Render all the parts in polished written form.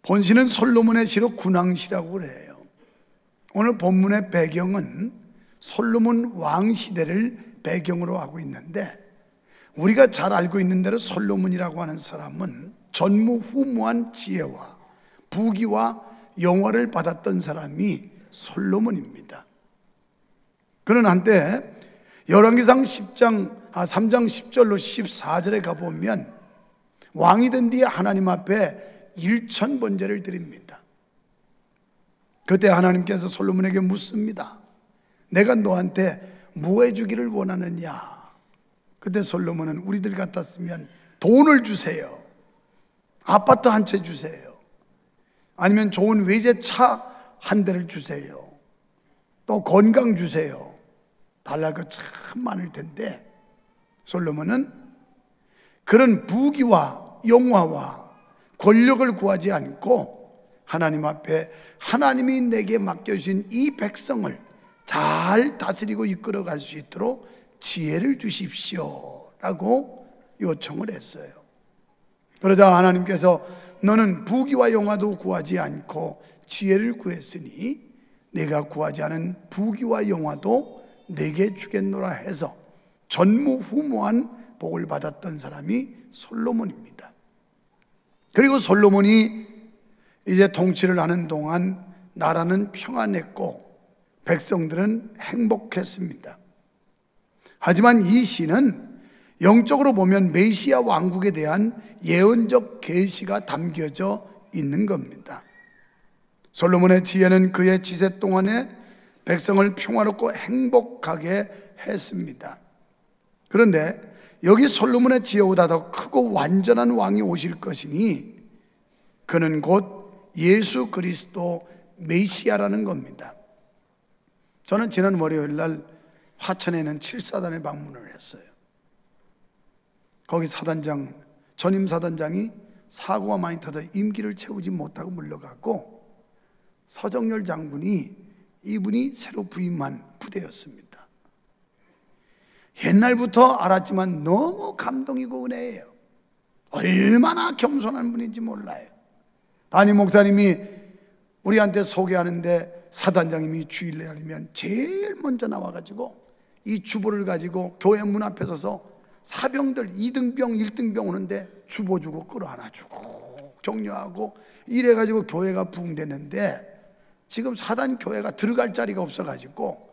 본시는 솔로몬의 시로 군왕시라고 그래요. 오늘 본문의 배경은 솔로몬 왕 시대를 배경으로 하고 있는데, 우리가 잘 알고 있는 대로 솔로몬이라고 하는 사람은 전무후무한 지혜와 부귀와 영화를 받았던 사람이 솔로몬입니다. 그는 한때 열왕기상 3장 10절로 14절에 가보면 왕이 된 뒤에 하나님 앞에 1000번제를 드립니다. 그때 하나님께서 솔로몬에게 묻습니다. 내가 너한테 뭐 해주기를 원하느냐? 그때 솔로몬은 우리들 같았으면 돈을 주세요, 아파트 한 채 주세요, 아니면 좋은 외제차 한 대를 주세요, 또 건강 주세요, 달랄 거 참 많을 텐데, 솔로몬은 그런 부귀와 영화와 권력을 구하지 않고 하나님 앞에 하나님이 내게 맡겨주신 이 백성을 잘 다스리고 이끌어갈 수 있도록 지혜를 주십시오 라고 요청을 했어요. 그러자 하나님께서 너는 부귀와 영화도 구하지 않고 지혜를 구했으니 내가 구하지 않은 부귀와 영화도 내게 주겠노라 해서 전무후무한 복을 받았던 사람이 솔로몬입니다. 그리고 솔로몬이 이제 통치를 하는 동안 나라는 평안했고 백성들은 행복했습니다. 하지만 이 시는 영적으로 보면 메시아 왕국에 대한 예언적 계시가 담겨져 있는 겁니다. 솔로몬의 지혜는 그의 지세 동안에 백성을 평화롭고 행복하게 했습니다. 그런데 여기 솔로몬의 지혜보다 더 크고 완전한 왕이 오실 것이니 그는 곧 예수 그리스도 메시아라는 겁니다. 저는 지난 월요일 날 화천에 있는 7사단에 방문을 했어요. 거기 사단장, 전임 사단장이 사고가 많이 타서 임기를 채우지 못하고 물러가고 서정열 장군이 이분이 새로 부임한 부대였습니다. 옛날부터 알았지만 너무 감동이고 은혜예요. 얼마나 겸손한 분인지 몰라요. 담임 목사님이 우리한테 소개하는데 사단장님이 주일날이면 제일 먼저 나와가지고 이 주보를 가지고 교회 문 앞에 서서 사병들 2등병 1등병 오는데 주보 주고 끌어안아 주고 격려하고 이래가지고 교회가 부흥됐는데, 지금 사단 교회가 들어갈 자리가 없어가지고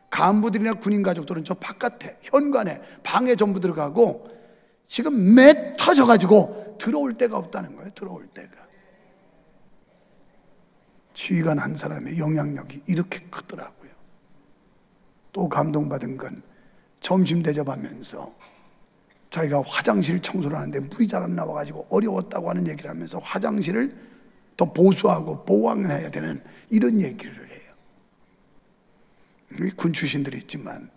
간부들이나 군인 가족들은 저 바깥에 현관에 방에 전부 들어가고 지금 매 터져가지고 들어올 데가 없다는 거예요. 들어올 데가. 지휘관 한 사람의 영향력이 이렇게 크더라고요. 또 감동받은 건 점심 대접하면서 자기가 화장실 청소를 하는데 물이 잘 안 나와가지고 어려웠다고 하는 얘기를 하면서 화장실을 더 보수하고 보강해야 되는 이런 얘기를 해요. 군 출신들이 있지만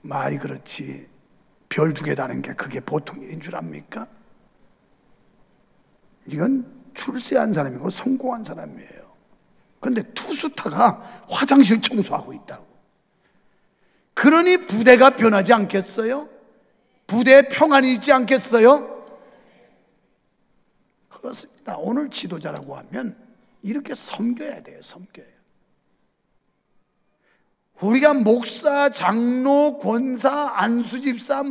말이 그렇지 별 2개 다는 게 그게 보통 일인 줄 압니까? 이건 출세한 사람이고 성공한 사람이에요. 그런데 투수타가 화장실 청소하고 있다고. 그러니 부대가 변하지 않겠어요? 부대에 평안이 있지 않겠어요? 그렇습니다. 오늘 지도자라고 하면 이렇게 섬겨야 돼요. 섬겨야. 우리가 목사, 장로, 권사, 안수집사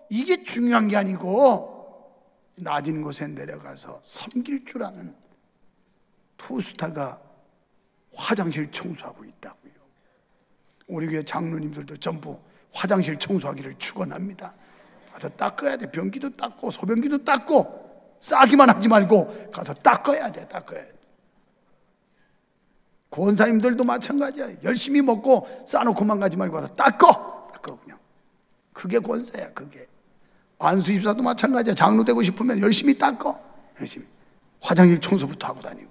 이게 중요한 게 아니고 낮은 곳에 내려가서 섬길 줄 아는 투스타가 화장실 청소하고 있다고요. 우리 교회 장로님들도 전부 화장실 청소하기를 축원합니다. 가서 닦아야 돼. 변기도 닦고 소변기도 닦고 싸기만 하지 말고 가서 닦아야 돼. 닦아야 돼. 권사님들도 마찬가지야. 열심히 먹고 싸놓고만 가지 말고 가서 닦아 그냥. 그게 권사야. 그게. 안수집사도 마찬가지야. 장로 되고 싶으면 열심히 닦아. 열심히 화장실 청소부터 하고 다니고.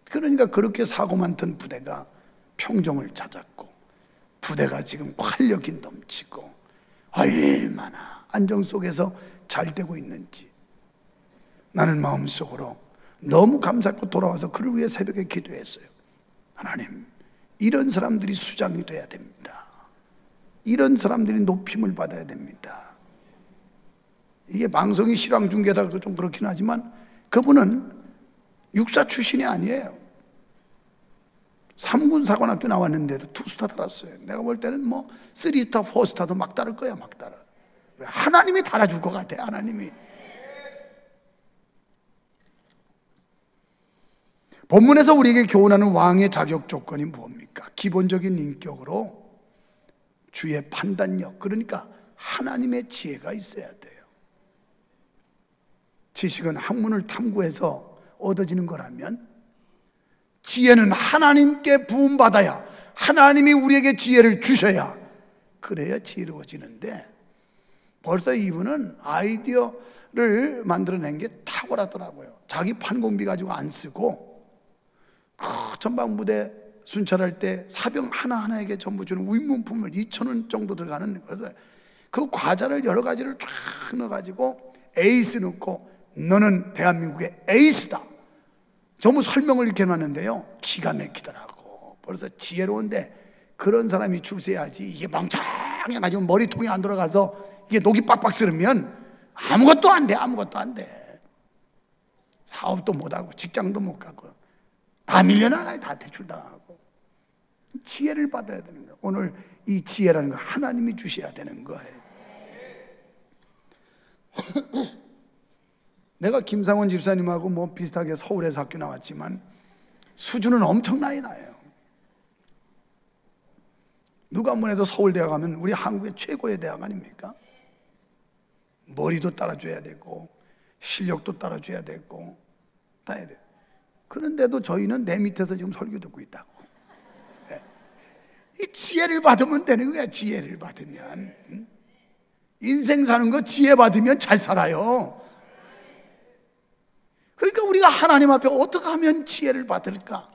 그러니까 그렇게 사고 많던 부대가 평정을 찾았고 부대가 지금 활력이 넘치고 얼마나 안정 속에서 잘 되고 있는지 나는 마음속으로 너무 감사했고 돌아와서 그를 위해 새벽에 기도했어요. 하나님, 이런 사람들이 수장이 돼야 됩니다. 이런 사람들이 높임을 받아야 됩니다. 이게 방송이 실황중계라고 좀 그렇긴 하지만 그분은 육사 출신이 아니에요. 3군 사관학교 나왔는데도 투스타 달았어요. 내가 볼 때는 뭐 3스타, 4스타도 막 달을 거야, 막 달아. 하나님이 달아줄 것 같아, 하나님이. 본문에서 우리에게 교훈하는 왕의 자격 조건이 뭡니까? 기본적인 인격으로 주의 판단력, 그러니까 하나님의 지혜가 있어야 돼요. 지식은 학문을 탐구해서 얻어지는 거라면 지혜는 하나님께 부음받아야, 하나님이 우리에게 지혜를 주셔야, 그래야 지혜로워지는데, 벌써 이분은 아이디어를 만들어낸 게 탁월하더라고요. 자기 판공비 가지고 안 쓰고 전방부대 순찰할 때 사병 하나하나에게 전부 주는 위문품을 2,000원 정도 들어가는 것을, 그 과자를 여러 가지를 쫙 넣어가지고 에이스 넣고, 너는 대한민국의 에이스다, 전부 설명을 이렇게 해놨는데요, 기가 막히더라고. 벌써 지혜로운데 그런 사람이 출세해야지. 이게 멍청해가지고 머리통이 안 돌아가서 이게 녹이 빡빡 쓰르면 아무것도 안 돼, 아무것도 안 돼. 사업도 못하고 직장도 못 가고 다 밀려나가요, 다 대출당하고. 지혜를 받아야 되는 거예요. 오늘 이 지혜라는 거 하나님이 주셔야 되는 거예요. 내가 김상원 집사님하고 뭐 비슷하게 서울에서 학교 나왔지만 수준은 엄청나게 나요. 누가 뭐래도 서울대학 가면 우리 한국의 최고의 대학 아닙니까? 머리도 따라줘야 되고 실력도 따라줘야 되고 다 해야 돼요. 그런데도 저희는 내 밑에서 지금 설교 듣고 있다고. 이 지혜를 받으면 되는 거야. 지혜를 받으면. 인생 사는 거 지혜 받으면 잘 살아요. 그러니까 우리가 하나님 앞에 어떻게 하면 지혜를 받을까?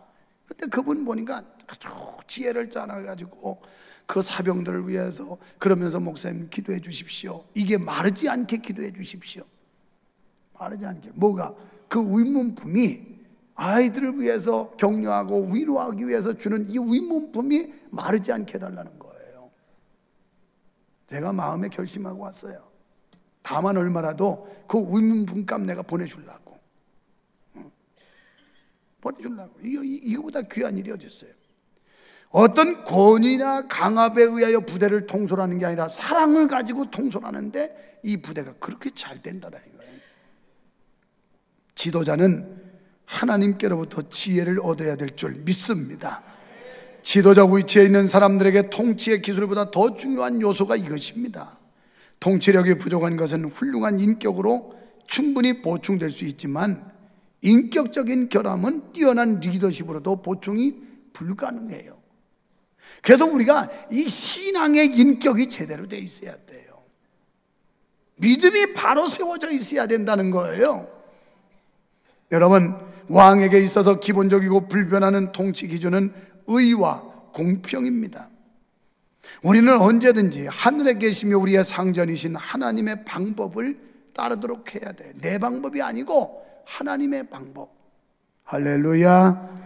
그때 그분 보니까 아주 지혜를 짜놔가지고 그 사병들을 위해서, 그러면서 목사님 기도해 주십시오, 이게 마르지 않게 기도해 주십시오. 마르지 않게. 뭐가? 그 위문품이 아이들을 위해서 격려하고 위로하기 위해서 주는 이 위문품이 마르지 않게 해달라는 거예요. 제가 마음에 결심하고 왔어요. 다만 얼마라도 그 위문품값 내가 보내주려고. 이거보다 귀한 일이 어디 있어요? 어떤 권위나 강압에 의하여 부대를 통솔하는 게 아니라 사랑을 가지고 통솔하는데 이 부대가 그렇게 잘 된다는 거예요. 지도자는 하나님께로부터 지혜를 얻어야 될 줄 믿습니다. 지도자 위치에 있는 사람들에게 통치의 기술보다 더 중요한 요소가 이것입니다. 통치력이 부족한 것은 훌륭한 인격으로 충분히 보충될 수 있지만 인격적인 결함은 뛰어난 리더십으로도 보충이 불가능해요. 그래서 우리가 이 신앙의 인격이 제대로 돼 있어야 돼요. 믿음이 바로 세워져 있어야 된다는 거예요. 여러분, 왕에게 있어서 기본적이고 불변하는 통치 기준은 의와 공평입니다. 우리는 언제든지 하늘에 계시며 우리의 상전이신 하나님의 방법을 따르도록 해야 돼요. 내 방법이 아니고 하나님의 방법. 할렐루야.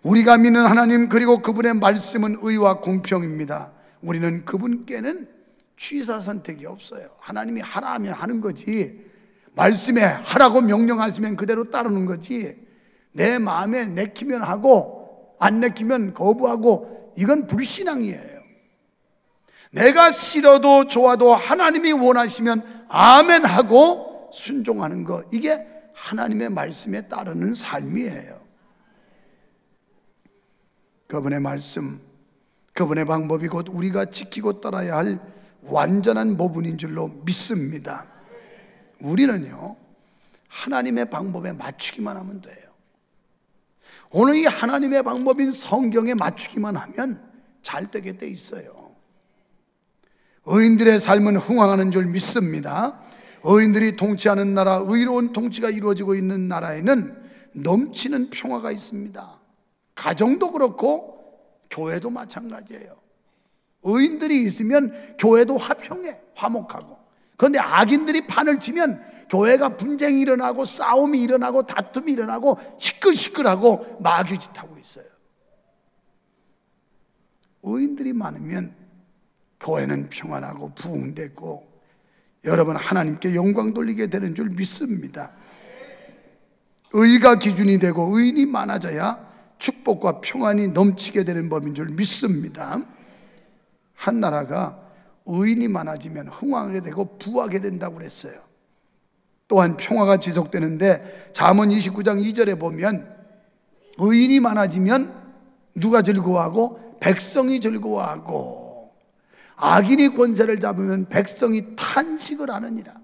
우리가 믿는 하나님, 그리고 그분의 말씀은 의와 공평입니다. 우리는 그분께는 취사 선택이 없어요. 하나님이 하라 하면 하는 거지, 말씀에 하라고 명령하시면 그대로 따르는 거지, 내 마음에 내키면 하고 안 내키면 거부하고, 이건 불신앙이에요. 내가 싫어도 좋아도 하나님이 원하시면 아멘 하고 순종하는 것, 이게 하나님의 말씀에 따르는 삶이에요. 그분의 말씀, 그분의 방법이 곧 우리가 지키고 따라야 할 완전한 모분인 줄로 믿습니다. 우리는요, 하나님의 방법에 맞추기만 하면 돼요. 오늘 이 하나님의 방법인 성경에 맞추기만 하면 잘 되게 돼 있어요. 의인들의 삶은 흥왕하는 줄 믿습니다. 의인들이 통치하는 나라, 의로운 통치가 이루어지고 있는 나라에는 넘치는 평화가 있습니다. 가정도 그렇고 교회도 마찬가지예요. 의인들이 있으면 교회도 화평해, 화목하고. 그런데 악인들이 판을 치면 교회가 분쟁이 일어나고 싸움이 일어나고 다툼이 일어나고 시끌시끌하고 마귀짓하고 있어요. 의인들이 많으면 교회는 평안하고 부흥되고 여러분 하나님께 영광 돌리게 되는 줄 믿습니다. 의가 기준이 되고 의인이 많아져야 축복과 평안이 넘치게 되는 법인 줄 믿습니다. 한 나라가 의인이 많아지면 흥왕하게 되고 부하게 된다고 그랬어요. 또한 평화가 지속되는데 잠언 29장 2절에 보면 의인이 많아지면 누가 즐거워하고 백성이 즐거워하고 악인이 권세를 잡으면 백성이 탄식을 하느니라.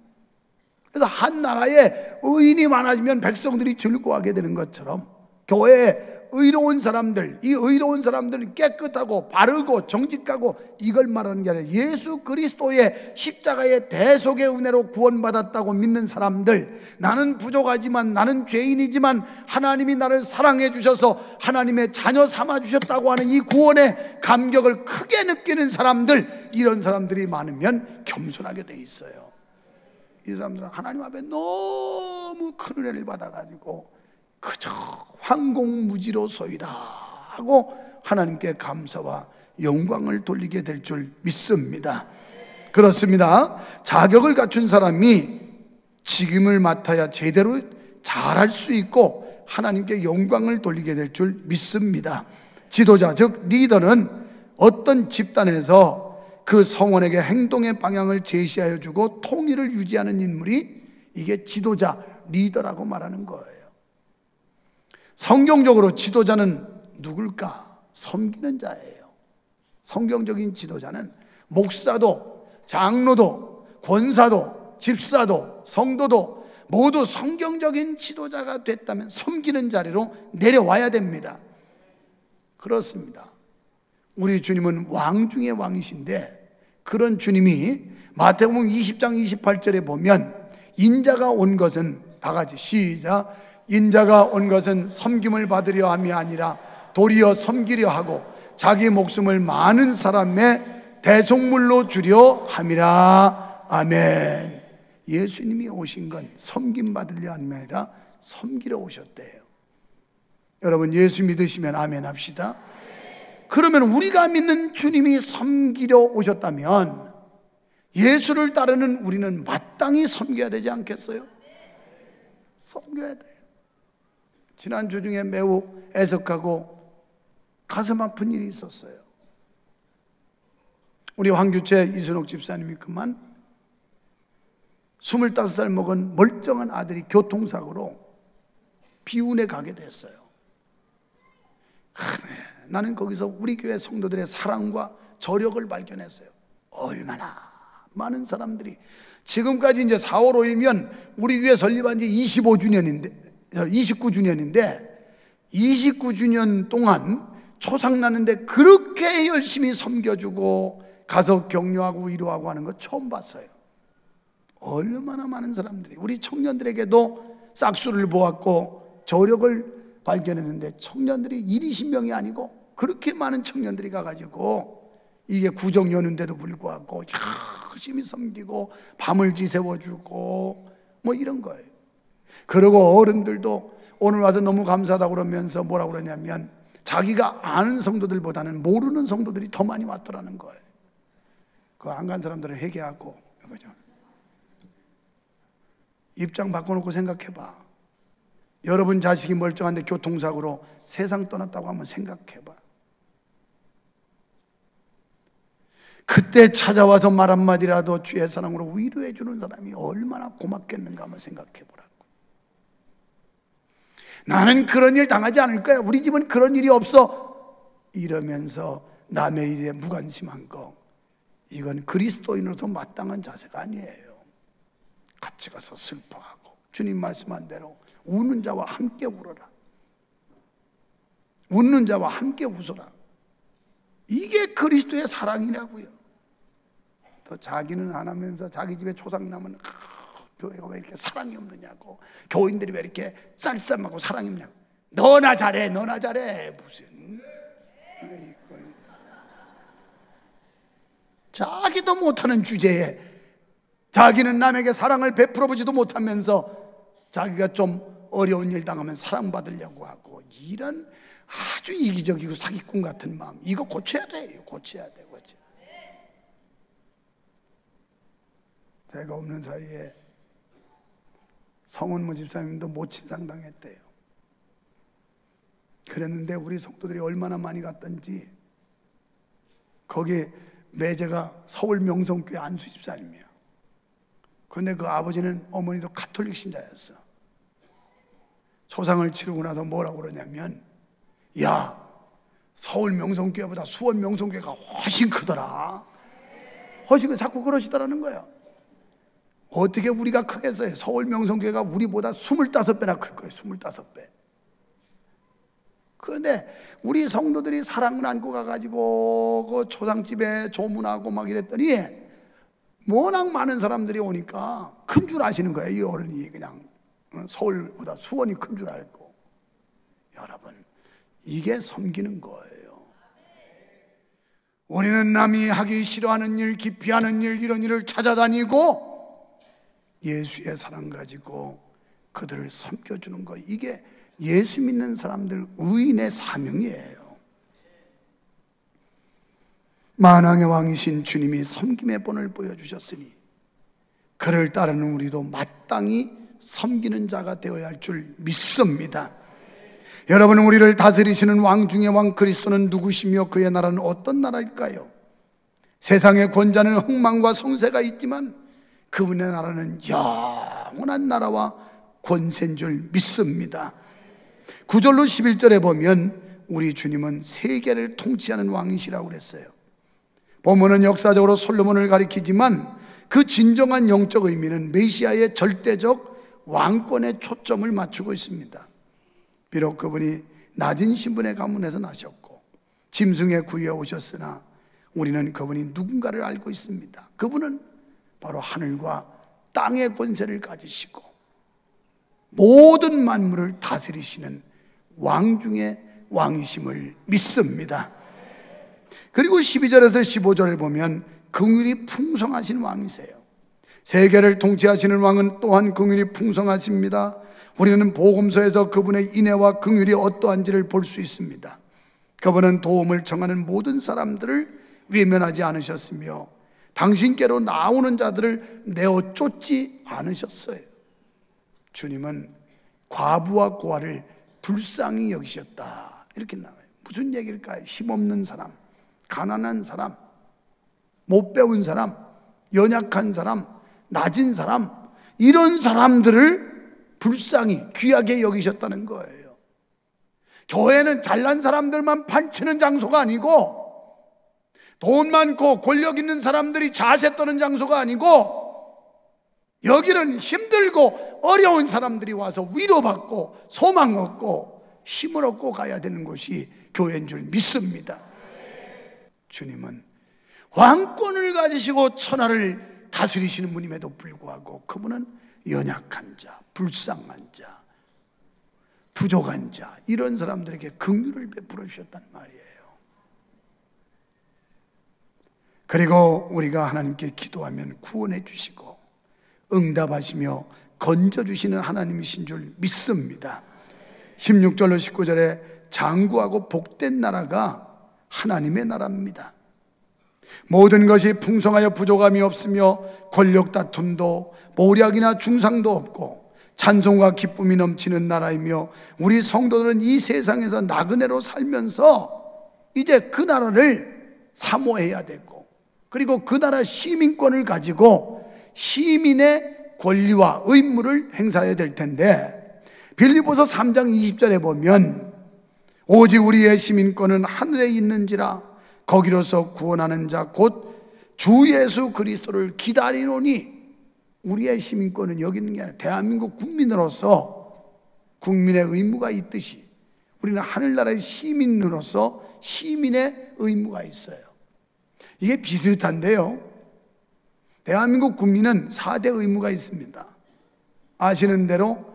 그래서 한 나라에 의인이 많아지면 백성들이 즐거워하게 되는 것처럼 교회에 의로운 사람들, 이 의로운 사람들은 깨끗하고 바르고 정직하고 이걸 말하는 게 아니라 예수 그리스도의 십자가의 대속의 은혜로 구원받았다고 믿는 사람들, 나는 부족하지만 나는 죄인이지만 하나님이 나를 사랑해 주셔서 하나님의 자녀 삼아 주셨다고 하는 이 구원의 감격을 크게 느끼는 사람들, 이런 사람들이 많으면 겸손하게 돼 있어요. 이 사람들은 하나님 앞에 너무 큰 은혜를 받아가지고 그저 황공무지로소이다 하고 하나님께 감사와 영광을 돌리게 될 줄 믿습니다. 그렇습니다. 자격을 갖춘 사람이 직임을 맡아야 제대로 잘할 수 있고 하나님께 영광을 돌리게 될 줄 믿습니다. 지도자, 즉 리더는 어떤 집단에서 그 성원에게 행동의 방향을 제시하여 주고 통일을 유지하는 인물이, 이게 지도자, 리더라고 말하는 거예요. 성경적으로 지도자는 누굴까? 섬기는 자예요. 성경적인 지도자는 목사도, 장로도, 권사도, 집사도, 성도도 모두 성경적인 지도자가 됐다면 섬기는 자리로 내려와야 됩니다. 그렇습니다. 우리 주님은 왕 중의 왕이신데, 그런 주님이 마태복음 20장 28절에 보면 인자가 온 것은, 다 같이 시작, 인자가 온 것은 섬김을 받으려 함이 아니라 도리어 섬기려 하고 자기 목숨을 많은 사람의 대속물로 주려 함이라. 아멘. 예수님이 오신 건 섬김 받으려 함이 아니라 섬기려 오셨대요. 여러분, 예수 믿으시면 아멘 합시다. 그러면 우리가 믿는 주님이 섬기려 오셨다면 예수를 따르는 우리는 마땅히 섬겨야 되지 않겠어요? 섬겨야 돼요. 지난주 중에 매우 애석하고 가슴 아픈 일이 있었어요. 우리 황규채 이순옥 집사님이 그만 25살 먹은 멀쩡한 아들이 교통사고로 비운에 가게 됐어요. 나는 거기서 우리 교회 성도들의 사랑과 저력을 발견했어요. 얼마나 많은 사람들이, 지금까지 이제 4월 5일이면 우리 교회 설립한 지 29주년인데 29주년 동안 초상 나는데 그렇게 열심히 섬겨주고 가서 격려하고 위로하고 하는 거 처음 봤어요. 얼마나 많은 사람들이, 우리 청년들에게도 싹수를 보았고 저력을 발견했는데, 청년들이 20명이 아니고 그렇게 많은 청년들이 가가지고 이게 구정 연휴인데도 불구하고 열심히 섬기고 밤을 지새워주고 뭐 이런 거예요. 그리고 어른들도 오늘 와서 너무 감사하다고 그러면서 뭐라고 그러냐면 자기가 아는 성도들보다는 모르는 성도들이 더 많이 왔더라는 거예요. 그 안 간 사람들을 회개하고, 그죠? 입장 바꿔놓고 생각해봐. 여러분 자식이 멀쩡한데 교통사고로 세상 떠났다고 한번 생각해봐. 그때 찾아와서 말 한마디라도 주의 사랑으로 위로해 주는 사람이 얼마나 고맙겠는가 한번 생각해 보라고. 나는 그런 일 당하지 않을 거야, 우리 집은 그런 일이 없어, 이러면서 남의 일에 무관심한 거, 이건 그리스도인으로서 마땅한 자세가 아니에요. 같이 가서 슬퍼하고 주님 말씀한 대로 우는 자와 함께 울어라, 웃는 자와 함께 웃어라. 이게 그리스도의 사랑이라고요. 또 자기는 안 하면서 자기 집에 초상 나면 교회가 왜 이렇게 사랑이 없느냐고, 교인들이 왜 이렇게 쌀쌀하고 사랑이 없냐고. 너나 잘해, 너나 잘해. 무슨 자기도 못하는 주제에 자기는 남에게 사랑을 베풀어 보지도 못하면서 자기가 좀 어려운 일 당하면 사랑받으려고 하고, 이런 아주 이기적이고 사기꾼 같은 마음, 이거 고쳐야 돼요. 고쳐야 돼. 제가 없는 사이에 성원모 집사님도 모친상 당했대요. 그랬는데 우리 성도들이 얼마나 많이 갔던지. 거기 매제가 서울 명성교회 안수 집사님이야. 그런데 그 아버지는 어머니도 가톨릭 신자였어. 소상을 치르고 나서 뭐라고 그러냐면, 야, 서울 명성교회보다 수원 명성교회가 훨씬 크더라. 훨씬 자꾸 그러시더라는 거예요. 어떻게 우리가 크겠어요? 서울 명성교회가 우리보다 25배나 클 거예요. 25배. 그런데 우리 성도들이 사랑을 안고 가가지고 그 초상집에 조문하고 막 이랬더니 워낙 많은 사람들이 오니까 큰 줄 아시는 거예요. 이 어른이 그냥 서울보다 수원이 큰 줄 알고. 여러분, 이게 섬기는 거예요. 우리는 남이 하기 싫어하는 일, 기피하는 일, 이런 일을 찾아다니고 예수의 사랑 가지고 그들을 섬겨주는 거, 이게 예수 믿는 사람들 의인의 사명이에요. 만왕의 왕이신 주님이 섬김의 본을 보여주셨으니 그를 따르는 우리도 마땅히 섬기는 자가 되어야 할 줄 믿습니다. 여러분, 우리를 다스리시는 왕 중의 왕 그리스도는 누구시며 그의 나라는 어떤 나라일까요? 세상의 권자는 흥망과 성세가 있지만 그분의 나라는 영원한 나라와 권세인 줄 믿습니다. 9절로 11절에 보면 우리 주님은 세계를 통치하는 왕이시라고 그랬어요. 본문은 역사적으로 솔로몬을 가리키지만 그 진정한 영적 의미는 메시아의 절대적 왕권에 초점을 맞추고 있습니다. 비록 그분이 낮은 신분의 가문에서 나셨고 짐승의 구유에 오셨으나 우리는 그분이 누군가를 알고 있습니다. 그분은 바로 하늘과 땅의 권세를 가지시고 모든 만물을 다스리시는 왕 중의 왕이심을 믿습니다. 그리고 12절에서 15절에 보면 긍휼이 풍성하신 왕이세요. 세계를 통치하시는 왕은 또한 긍휼이 풍성하십니다. 우리는 복음서에서 그분의 인애와 긍휼이 어떠한지를 볼 수 있습니다. 그분은 도움을 청하는 모든 사람들을 외면하지 않으셨으며 당신께로 나오는 자들을 내어 쫓지 않으셨어요. 주님은 과부와 고아를 불쌍히 여기셨다, 이렇게 나와요. 무슨 얘기일까요? 힘없는 사람, 가난한 사람, 못 배운 사람, 연약한 사람, 낮은 사람, 이런 사람들을 불쌍히 귀하게 여기셨다는 거예요. 교회는 잘난 사람들만 판치는 장소가 아니고 돈 많고 권력 있는 사람들이 자세 떠는 장소가 아니고 여기는 힘들고 어려운 사람들이 와서 위로받고 소망 얻고 힘을 얻고 가야 되는 곳이 교회인 줄 믿습니다. 주님은 왕권을 가지시고 천하를 다스리시는 분임에도 불구하고 그분은 연약한 자, 불쌍한 자, 부족한 자, 이런 사람들에게 긍휼을 베풀어 주셨단 말이에요. 그리고 우리가 하나님께 기도하면 구원해 주시고 응답하시며 건져주시는 하나님이신 줄 믿습니다. 16절로 19절에 장구하고 복된 나라가 하나님의 나라입니다. 모든 것이 풍성하여 부족함이 없으며 권력 다툼도 모략이나 중상도 없고 찬송과 기쁨이 넘치는 나라이며 우리 성도들은 이 세상에서 나그네로 살면서 이제 그 나라를 사모해야 되고 그리고 그 나라 시민권을 가지고 시민의 권리와 의무를 행사해야 될 텐데 빌립보서 3장 20절에 보면 오직 우리의 시민권은 하늘에 있는지라 거기로서 구원하는 자 곧 주 예수 그리스도를 기다리노니 우리의 시민권은 여기 있는 게 아니라 대한민국 국민으로서 국민의 의무가 있듯이 우리는 하늘나라의 시민으로서 시민의 의무가 있어요. 이게 비슷한데요, 대한민국 국민은 4대 의무가 있습니다. 아시는 대로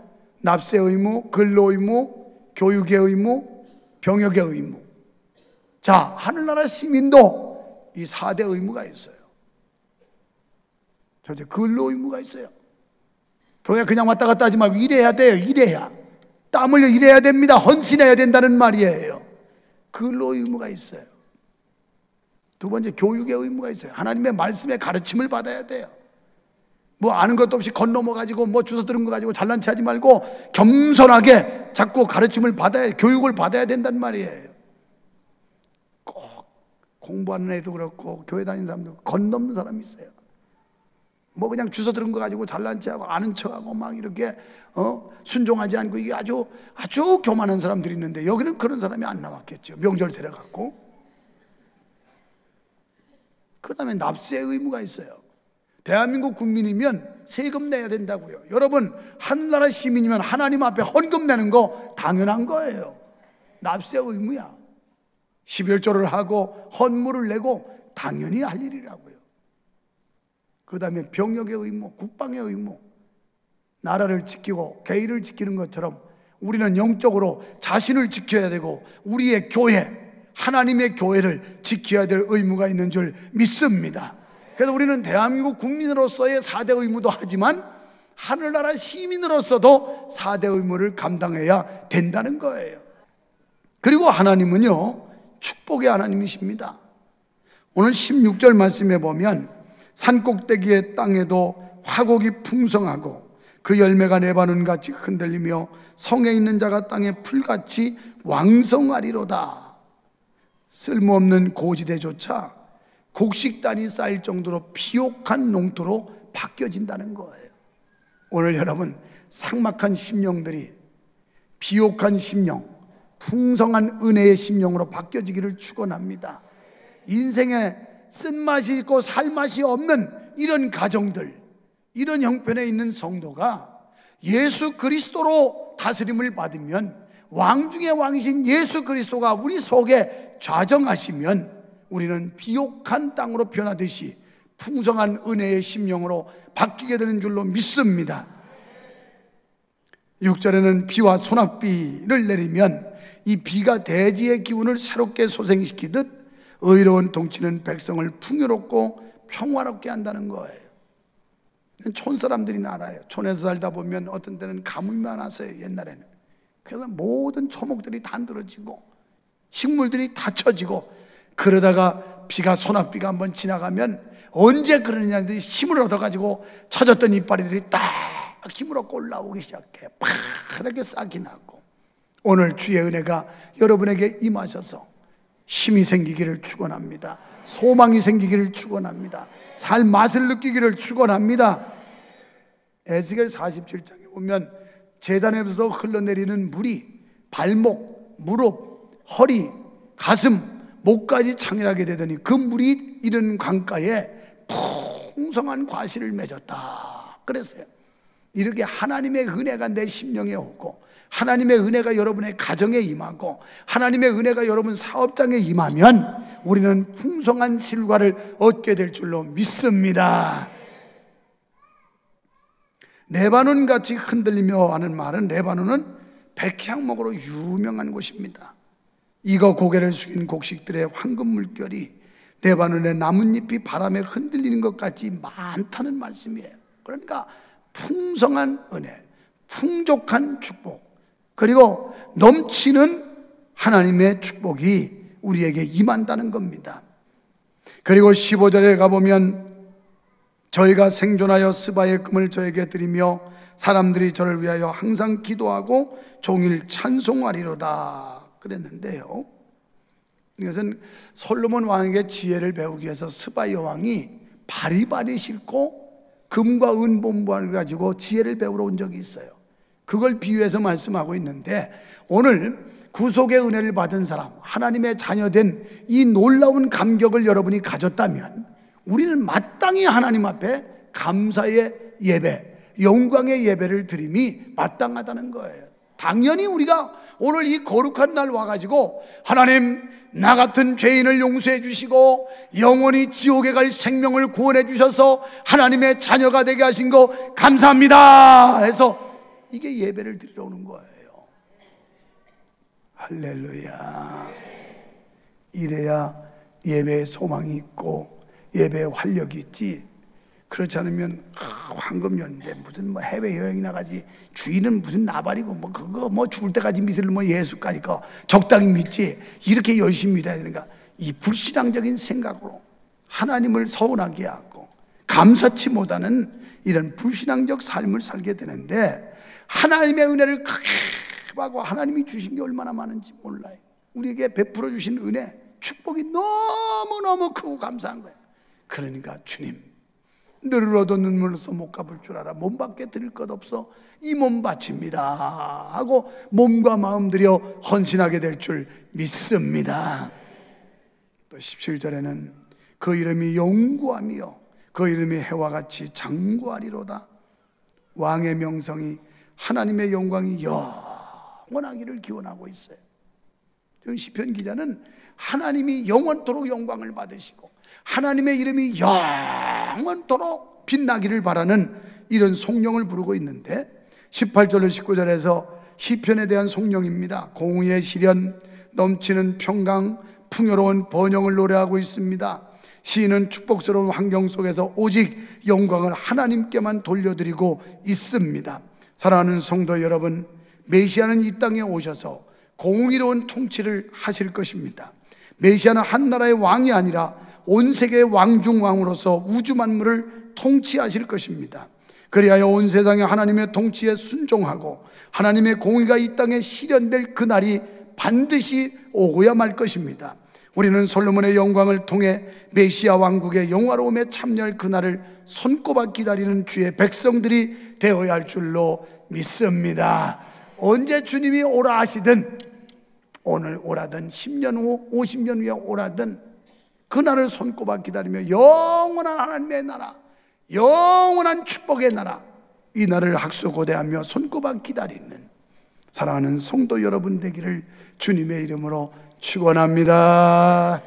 납세 의무, 근로 의무, 교육의 의무, 병역의 의무. 자, 하늘나라 시민도 이 4대 의무가 있어요. 첫째, 근로 의무가 있어요. 교회 그냥 왔다 갔다 하지 말고 일해야 돼요. 일해야, 땀 흘려 일해야 됩니다. 헌신해야 된다는 말이에요. 근로 의무가 있어요. 두 번째, 교육의 의무가 있어요. 하나님의 말씀의 가르침을 받아야 돼요. 뭐 아는 것도 없이 건너먹어가지고 뭐 주워 들은 거 가지고 잘난 체 하지 말고 겸손하게 자꾸 가르침을 받아야, 교육을 받아야 된단 말이에요. 꼭 공부하는 애도 그렇고 교회 다니는 사람도 건넘는 사람이 있어요. 뭐 그냥 주워 들은 거 가지고 잘난 체하고 아는 척하고 막 이렇게 순종하지 않고, 이게 아주 교만한 사람들이 있는데 여기는 그런 사람이 안 나왔겠죠. 명절 데려갔고. 그 다음에 납세의 의무가 있어요. 대한민국 국민이면 세금 내야 된다고요. 여러분, 한나라 시민이면 하나님 앞에 헌금 내는 거 당연한 거예요. 납세의 의무야. 11조를 하고 헌물을 내고 당연히 할 일이라고요. 그 다음에 병역의 의무, 국방의 의무. 나라를 지키고 개인을 지키는 것처럼 우리는 영적으로 자신을 지켜야 되고 우리의 교회, 하나님의 교회를 지켜야 될 의무가 있는 줄 믿습니다. 그래서 우리는 대한민국 국민으로서의 4대 의무도 하지만 하늘나라 시민으로서도 4대 의무를 감당해야 된다는 거예요. 그리고 하나님은요, 축복의 하나님이십니다. 오늘 16절 말씀에 보면 산꼭대기의 땅에도 화곡이 풍성하고 그 열매가 레바논같이 흔들리며 성에 있는 자가 땅에 풀같이 왕성하리로다. 쓸모없는 고지대조차 곡식단이 쌓일 정도로 비옥한 농토로 바뀌어진다는 거예요. 오늘 여러분, 삭막한 심령들이 비옥한 심령, 풍성한 은혜의 심령으로 바뀌어지기를 축원합니다. 인생에 쓴맛이 있고 살맛이 없는 이런 가정들, 이런 형편에 있는 성도가 예수 그리스도로 다스림을 받으면, 왕 중의 왕이신 예수 그리스도가 우리 속에 좌정하시면 우리는 비옥한 땅으로 변하듯이 풍성한 은혜의 심령으로 바뀌게 되는 줄로 믿습니다. 6절에는 비와 소낙비를 내리면 이 비가 대지의 기운을 새롭게 소생시키듯 의로운 통치는 백성을 풍요롭고 평화롭게 한다는 거예요. 촌 사람들이나 알아요. 촌에서 살다 보면 어떤 때는 가뭄이 많았어요, 옛날에는. 그래서 모든 초목들이 다 늘어지고 식물들이 다 처지고, 그러다가 비가, 소낙비가 한번 지나가면 언제 그러느냐, 힘을 얻어가지고 처졌던 이파리들이 딱 힘을 얻고 올라오기 시작해. 파랗게 싹이 나고. 오늘 주의 은혜가 여러분에게 임하셔서 힘이 생기기를 축원합니다. 소망이 생기기를 축원합니다. 살 맛을 느끼기를 축원합니다. 에스겔 47장에 보면 제단에서 흘러내리는 물이 발목, 무릎, 허리, 가슴, 목까지 창일하게 되더니 그 물이 이른 강가에 풍성한 과실을 맺었다 그랬어요. 이렇게 하나님의 은혜가 내 심령에 오고, 하나님의 은혜가 여러분의 가정에 임하고, 하나님의 은혜가 여러분 사업장에 임하면 우리는 풍성한 실과를 얻게 될 줄로 믿습니다. 레바논 같이 흔들리며 하는 말은, 레바논은 백향목으로 유명한 곳입니다. 익어 고개를 숙인 곡식들의 황금 물결이 레바논의 나뭇잎이 바람에 흔들리는 것 같이 많다는 말씀이에요. 그러니까 풍성한 은혜, 풍족한 축복, 그리고 넘치는 하나님의 축복이 우리에게 임한다는 겁니다. 그리고 15절에 가보면 저희가 생존하여 스바의 금을 저에게 드리며 사람들이 저를 위하여 항상 기도하고 종일 찬송하리로다 그랬는데요, 이것은 솔로몬 왕에게 지혜를 배우기 위해서 스바 여왕이 바리바리 싣고 금과 은 본보를 가지고 지혜를 배우러 온 적이 있어요. 그걸 비유해서 말씀하고 있는데, 오늘 구속의 은혜를 받은 사람, 하나님의 자녀된 이 놀라운 감격을 여러분이 가졌다면 우리는 마땅히 하나님 앞에 감사의 예배, 영광의 예배를 드림이 마땅하다는 거예요. 당연히 우리가 오늘 이 거룩한 날 와가지고 하나님, 나 같은 죄인을 용서해 주시고 영원히 지옥에 갈 생명을 구원해 주셔서 하나님의 자녀가 되게 하신 거 감사합니다 해서 이게 예배를 드리러 오는 거예요. 할렐루야. 이래야 예배에 소망이 있고 예배에 활력이 있지. 그렇지 않으면 황금연인데 무슨 뭐 해외여행이나 가지, 주인은 무슨 나발이고 뭐 그거 뭐 죽을 때까지 믿을 뭐 예수까지 거 적당히 믿지, 이렇게 열심히 믿어야 되는가. 이 불신앙적인 생각으로 하나님을 서운하게 하고 감사치 못하는 이런 불신앙적 삶을 살게 되는데, 하나님의 은혜를 크게 하고 하나님이 주신 게 얼마나 많은지 몰라요. 우리에게 베풀어 주신 은혜, 축복이 너무너무 크고 감사한 거예요. 그러니까 주님, 너를 얻어 눈물로서 못 갚을 줄 알아. 몸밖에 드릴 것 없어. 이 몸 바칩니다 하고 몸과 마음 들여 헌신하게 될 줄 믿습니다. 또 17절에는 그 이름이 영구하며 그 이름이 해와 같이 장구하리로다. 왕의 명성이, 하나님의 영광이 영원하기를 기원하고 있어요. 시편 기자는 하나님이 영원토록 영광을 받으시고 하나님의 이름이 영원토록 빛나기를 바라는 이런 송영을 부르고 있는데, 18절로 19절에서 시편에 대한 송영입니다. 공의의 시련, 넘치는 평강, 풍요로운 번영을 노래하고 있습니다. 시인은 축복스러운 환경 속에서 오직 영광을 하나님께만 돌려드리고 있습니다. 사랑하는 성도 여러분, 메시아는 이 땅에 오셔서 공의로운 통치를 하실 것입니다. 메시아는 한 나라의 왕이 아니라 온 세계의 왕 중 왕으로서 우주 만물을 통치하실 것입니다. 그리하여 온 세상에 하나님의 통치에 순종하고 하나님의 공의가 이 땅에 실현될 그날이 반드시 오고야 말 것입니다. 우리는 솔로몬의 영광을 통해 메시아 왕국의 영화로움에 참여할 그날을 손꼽아 기다리는 주의 백성들이 되어야 할 줄로 믿습니다. 언제 주님이 오라 하시든, 오늘 오라든 10년 후 50년 후에 오라든 그날을 손꼽아 기다리며 영원한 하나님의 나라, 영원한 축복의 나라, 이 날을 학수고대하며 손꼽아 기다리는 사랑하는 성도 여러분 되기를 주님의 이름으로 축원합니다.